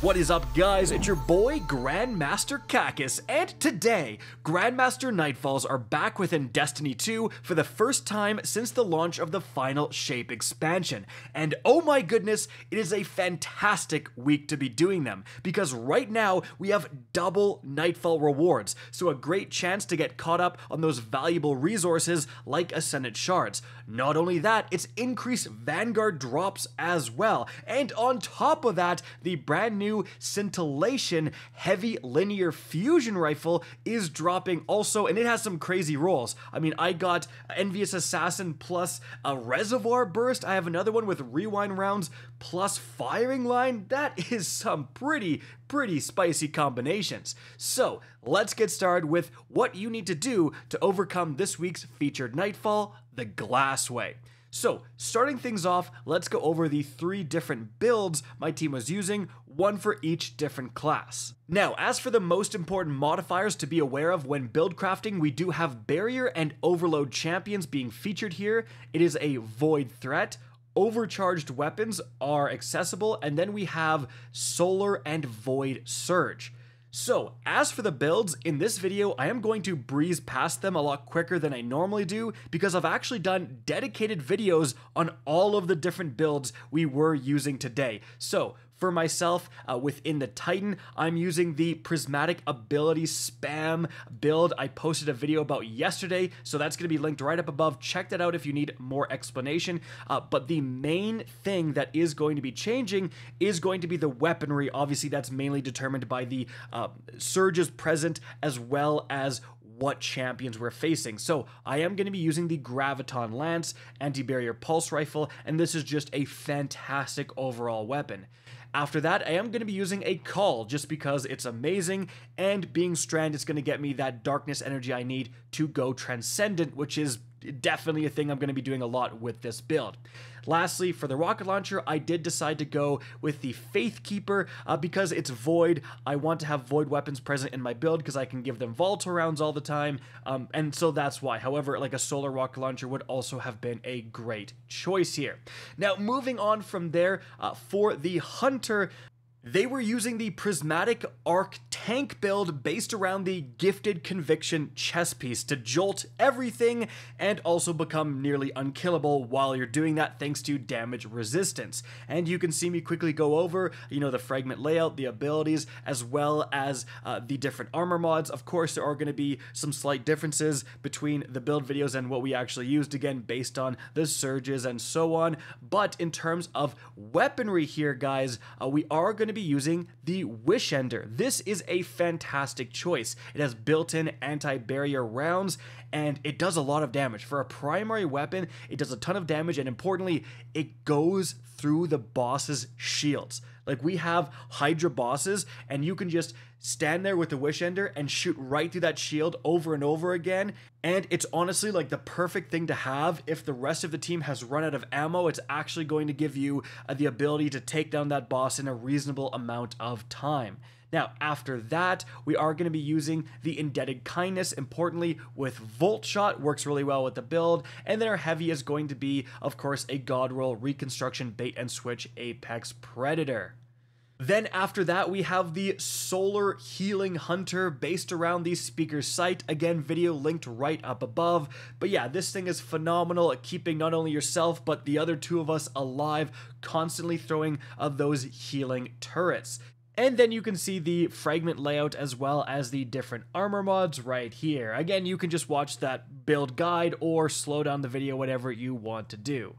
What is up, guys? It's your boy Grandmaster Cacus, and today Grandmaster Nightfalls are back within Destiny 2 for the first time since the launch of the final shape expansion. And oh my goodness, it is a fantastic week to be doing them, because right now we have double Nightfall rewards, so a great chance to get caught up on those valuable resources like Ascendant Shards. Not only that, it's increased Vanguard drops as well, and on top of that, the brand new Scintillation Heavy Linear Fusion Rifle is dropping also, and it has some crazy rolls. I mean, I got Envious Assassin plus a Reservoir Burst. I have another one with Rewind Rounds plus Firing Line. That is some pretty spicy combinations. So let's get started with what you need to do to overcome this week's featured Nightfall, the Glassway. So, starting things off, let's go over the 3 different builds my team was using, one for each different class. Now, as for the most important modifiers to be aware of when build crafting, we do have Barrier and Overload champions being featured here. It is a Void threat. Overcharged weapons are accessible, and then we have Solar and Void Surge. So, as for the builds, in this video, I am going to breeze past them a lot quicker than I normally do because I've actually done dedicated videos on all of the different builds we were using today. So, for myself, within the Titan, I'm using the Prismatic Ability Spam build I posted a video about yesterday, so that's going to be linked right up above. Check that out if you need more explanation. But the main thing that is going to be changing is going to be the weaponry. Obviously, that's mainly determined by the surges present as well as what champions we're facing. So I am going to be using the Graviton Lance Anti-Barrier Pulse Rifle, and this is just a fantastic overall weapon. After that, I am going to be using a Call just because it's amazing, and being Strand is going to get me that darkness energy I need to go Transcendent, which is definitely a thing I'm going to be doing a lot with this build. Lastly, for the rocket launcher, I did decide to go with the Faith Keeper because it's Void. I want to have Void weapons present in my build because I can give them volatile rounds all the time, and so that's why. However, like a solar rocket launcher would also have been a great choice here. Now, moving on from there, for the Hunter, they were using the Prismatic Arc tank build based around the Gifted Conviction chess piece to jolt everything and also become nearly unkillable while you're doing that thanks to damage resistance. And you can see me quickly go over, the fragment layout, the abilities, as well as the different armor mods. Of course, there are going to be some slight differences between the build videos and what we actually used, again, based on the surges and so on. But in terms of weaponry here, guys, we are going to be using the Wish Ender. This is a fantastic choice. It has built-in anti-barrier rounds, and it does a lot of damage. For a primary weapon, it does a ton of damage, and importantly, it goes through the boss's shields. Like, we have Hydra bosses, and you can just stand there with the Wish Ender and shoot right through that shield over and over again. And it's honestly like the perfect thing to have if the rest of the team has run out of ammo. It's actually going to give you the ability to take down that boss in a reasonable amount of time. Now, after that, we are going to be using the Indebted Kindness, importantly, with Volt Shot, works really well with the build, and then our heavy is going to be, of course, a God Roll Reconstruction Bait and Switch Apex Predator. Then after that, we have the Solar Healing Hunter based around the Speaker's Sight. Again, video linked right up above. But yeah, this thing is phenomenal at keeping not only yourself, but the other 2 of us alive, constantly throwing those healing turrets. And then you can see the fragment layout as well as the different armor mods right here. Again, you can just watch that build guide or slow down the video, whatever you want to do.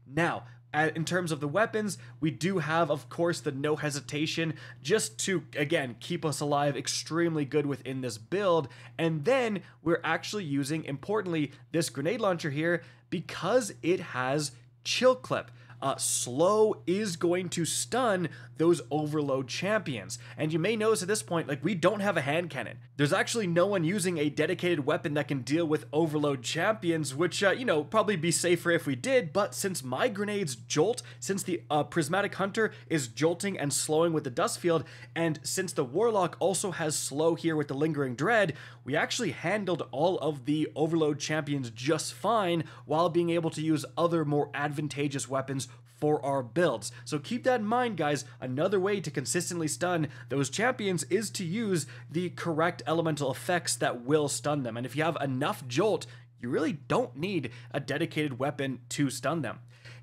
Now, in terms of the weapons, we do have, of course, the No Hesitation, just to, again, keep us alive, extremely good within this build. And then we're actually using, importantly, this grenade launcher here because it has Chill Clip. Slow is going to stun those overload champions. And you may notice at this point, like, we don't have a hand cannon. There's actually no one using a dedicated weapon that can deal with overload champions, which, probably be safer if we did, but since my grenades jolt, since the Prismatic Hunter is jolting and slowing with the Dust Field, and since the Warlock also has slow here with the Lingering Dread, we actually handled all of the overload champions just fine while being able to use other more advantageous weapons for our builds. So keep that in mind, guys. Another way to consistently stun those champions is to use the correct elemental effects that will stun them. And if you have enough jolt, you really don't need a dedicated weapon to stun them.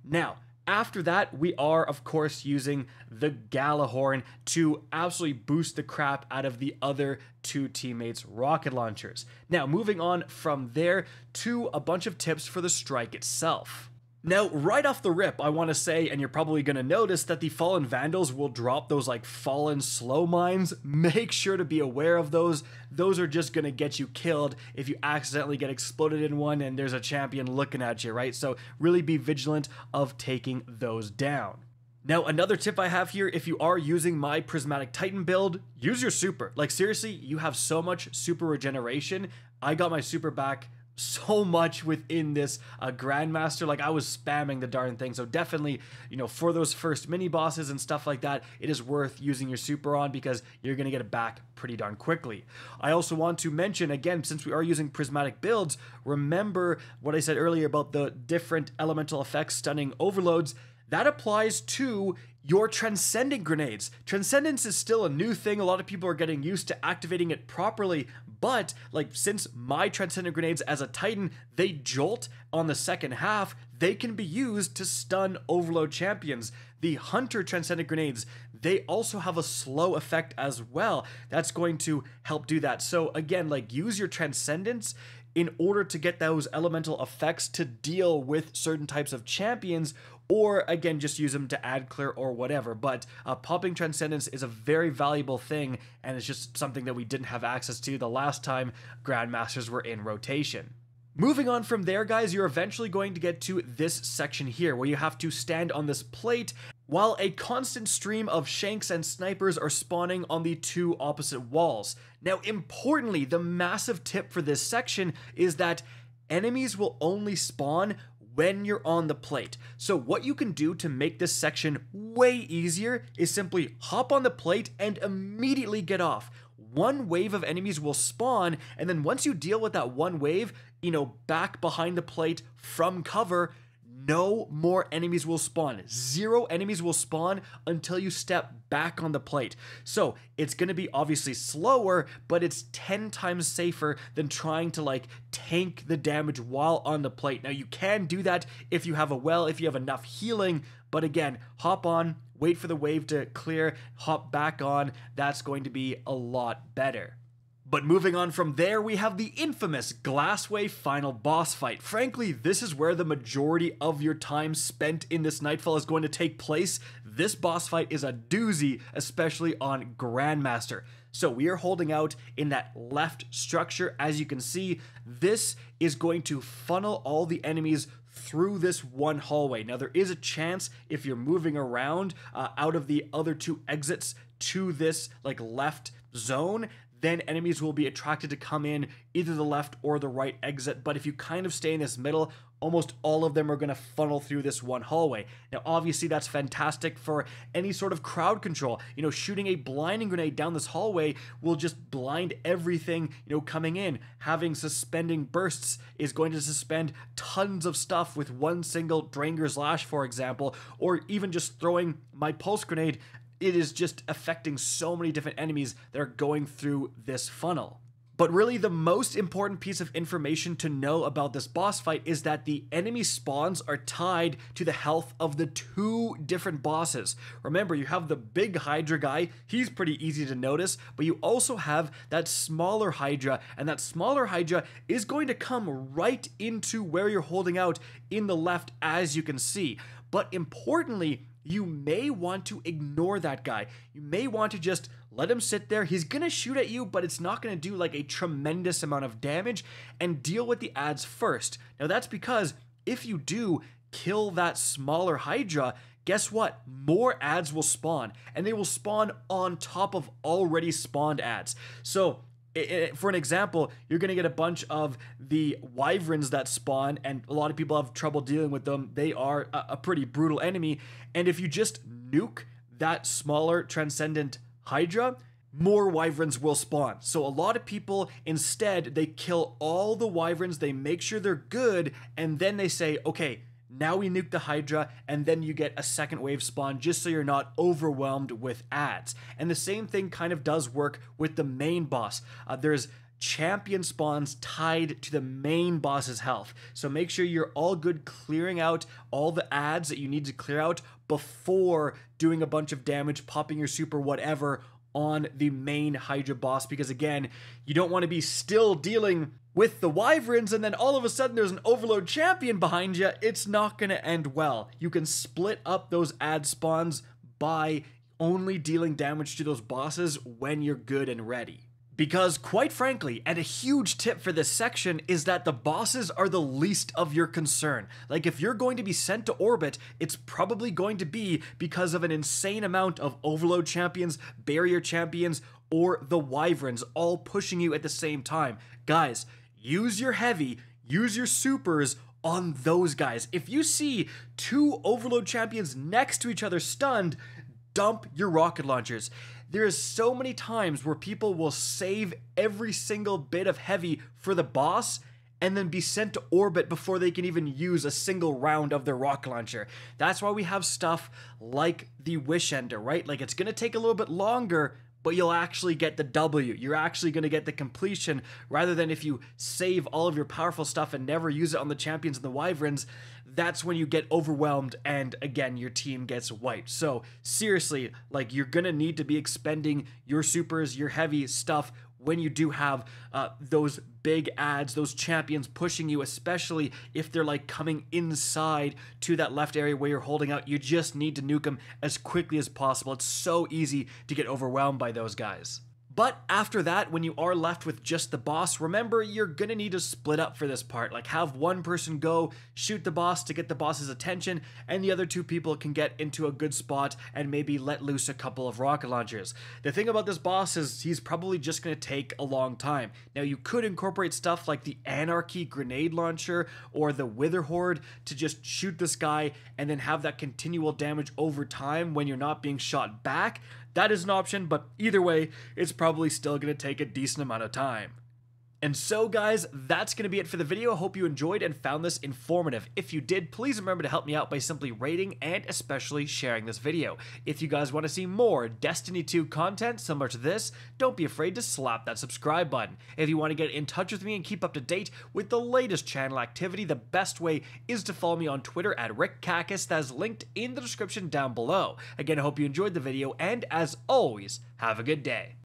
Now, after that, we are, of course, using the Galahorn to absolutely boost the crap out of the other two teammates' rocket launchers. Now, moving on from there to a bunch of tips for the strike itself. Now, right off the rip, I want to say, and you're probably going to notice, that the Fallen Vandals will drop those like fallen slow mines. Make sure to be aware of those. Those are just going to get you killed if you accidentally get exploded in one and there's a champion looking at you, right? So really be vigilant of taking those down. Now, another tip I have here, if you are using my Prismatic Titan build, use your super. Like, seriously, you have so much super regeneration. I got my super back so much within this Grandmaster. Like, I was spamming the darn thing. So definitely, you know, for those first mini bosses and stuff like that, it is worth using your super on because you're going to get it back pretty darn quickly. I also want to mention, again, since we are using prismatic builds, remember what I said earlier about the different elemental effects stunning overloads. That applies to your Transcendent grenades. Transcendence is still a new thing. A lot of people are getting used to activating it properly, but like, since my Transcendent grenades as a Titan, they jolt on the second half, they can be used to stun overload champions. The Hunter Transcendent grenades, they also have a slow effect as well. That's going to help do that. So again, like, use your Transcendence in order to get those elemental effects to deal with certain types of champions, or again, just use them to add clear or whatever. But popping Transcendence is a very valuable thing, and it's just something that we didn't have access to the last time Grandmasters were in rotation. Moving on from there, guys, you're eventually going to get to this section here where you have to stand on this plate while a constant stream of shanks and snipers are spawning on the two opposite walls. Now, importantly, the massive tip for this section is that enemies will only spawn when you're on the plate. So what you can do to make this section way easier is simply hop on the plate and immediately get off. One wave of enemies will spawn, and then once you deal with that one wave, you know, back behind the plate from cover, no more enemies will spawn. 0 enemies will spawn until you step back on the plate. So it's going to be obviously slower, but it's 10 times safer than trying to like tank the damage while on the plate. Now, you can do that if you have if you have enough healing, but again, hop on, wait for the wave to clear, hop back on. That's going to be a lot better. But moving on from there, we have the infamous Glassway final boss fight. Frankly, this is where the majority of your time spent in this Nightfall is going to take place. This boss fight is a doozy, especially on Grandmaster. So we are holding out in that left structure. As you can see, this is going to funnel all the enemies through this one hallway. Now, there is a chance if you're moving around out of the other two exits to this like left zone, then enemies will be attracted to come in either the left or the right exit. But if you kind of stay in this middle, almost all of them are going to funnel through this one hallway. Now, obviously, that's fantastic for any sort of crowd control. You know, shooting a blinding grenade down this hallway will just blind everything, you know, coming in. Having suspending bursts is going to suspend tons of stuff with one single Dranger's Lash, for example, or even just throwing my pulse grenade. It is just affecting so many different enemies that are going through this funnel. But really, the most important piece of information to know about this boss fight is that the enemy spawns are tied to the health of the two different bosses. Remember, you have the big Hydra guy, he's pretty easy to notice, but you also have that smaller Hydra, and that smaller Hydra is going to come right into where you're holding out in the left, as you can see. But importantly, you may want to ignore that guy. You may want to just let him sit there. He's gonna shoot at you, but it's not gonna do like a tremendous amount of damage, and deal with the adds first. Now, that's because if you do kill that smaller Hydra, guess what? More adds will spawn, and they will spawn on top of already spawned adds. So for an example, you're going to get a bunch of the wyverns that spawn, and a lot of people have trouble dealing with them. They are a pretty brutal enemy, and if you just nuke that smaller Transcendent Hydra, more wyverns will spawn. So a lot of people, instead, they kill all the wyverns, they make sure they're good, and then they say, okay, Now we nuke the Hydra, and then you get a second wave spawn just so you're not overwhelmed with ads. And the same thing kind of does work with the main boss. There's champion spawns tied to the main boss's health. So make sure you're all good clearing out all the ads that you need to clear out before doing a bunch of damage, popping your super, whatever, on the main Hydra boss, because again, you don't want to be still dealing with the wyverns and then all of a sudden there's an overload champion behind you. It's not going to end well. You can split up those ad spawns by only dealing damage to those bosses when you're good and ready. Because quite frankly, and a huge tip for this section is that the bosses are the least of your concern. Like if you're going to be sent to orbit, it's probably going to be because of an insane amount of overload champions, barrier champions, or the wyverns all pushing you at the same time. Guys, use your heavy, use your supers on those guys. If you see two overload champions next to each other stunned, dump your rocket launchers. There is so many times where people will save every single bit of heavy for the boss and then be sent to orbit before they can even use a single round of their rocket launcher. That's why we have stuff like the Wish Ender, right? Like it's gonna take a little bit longer, but you'll actually get the W. You're actually going to get the completion, rather than if you save all of your powerful stuff and never use it on the champions and the wyverns, that's when you get overwhelmed and again, your team gets wiped. So seriously, like you're going to need to be expending your supers, your heavy stuff when you do have those big ads, those champions pushing you, especially if they're like coming inside to that left area where you're holding out. You just need to nuke them as quickly as possible. It's so easy to get overwhelmed by those guys. But after that, when you are left with just the boss, remember you're gonna need to split up for this part. Like have one person go shoot the boss to get the boss's attention, and the other two people can get into a good spot and maybe let loose a couple of rocket launchers. The thing about this boss is he's probably just gonna take a long time. Now you could incorporate stuff like the Anarchy grenade launcher or the Wither Horde to just shoot this guy and then have that continual damage over time when you're not being shot back. That is an option, but either way, it's probably still going to take a decent amount of time. And so guys, that's going to be it for the video. I hope you enjoyed and found this informative. If you did, please remember to help me out by simply rating and especially sharing this video. If you guys want to see more Destiny 2 content similar to this, don't be afraid to slap that subscribe button. If you want to get in touch with me and keep up to date with the latest channel activity, the best way is to follow me on Twitter at RickCacus. That is linked in the description down below. Again, I hope you enjoyed the video, and as always, have a good day.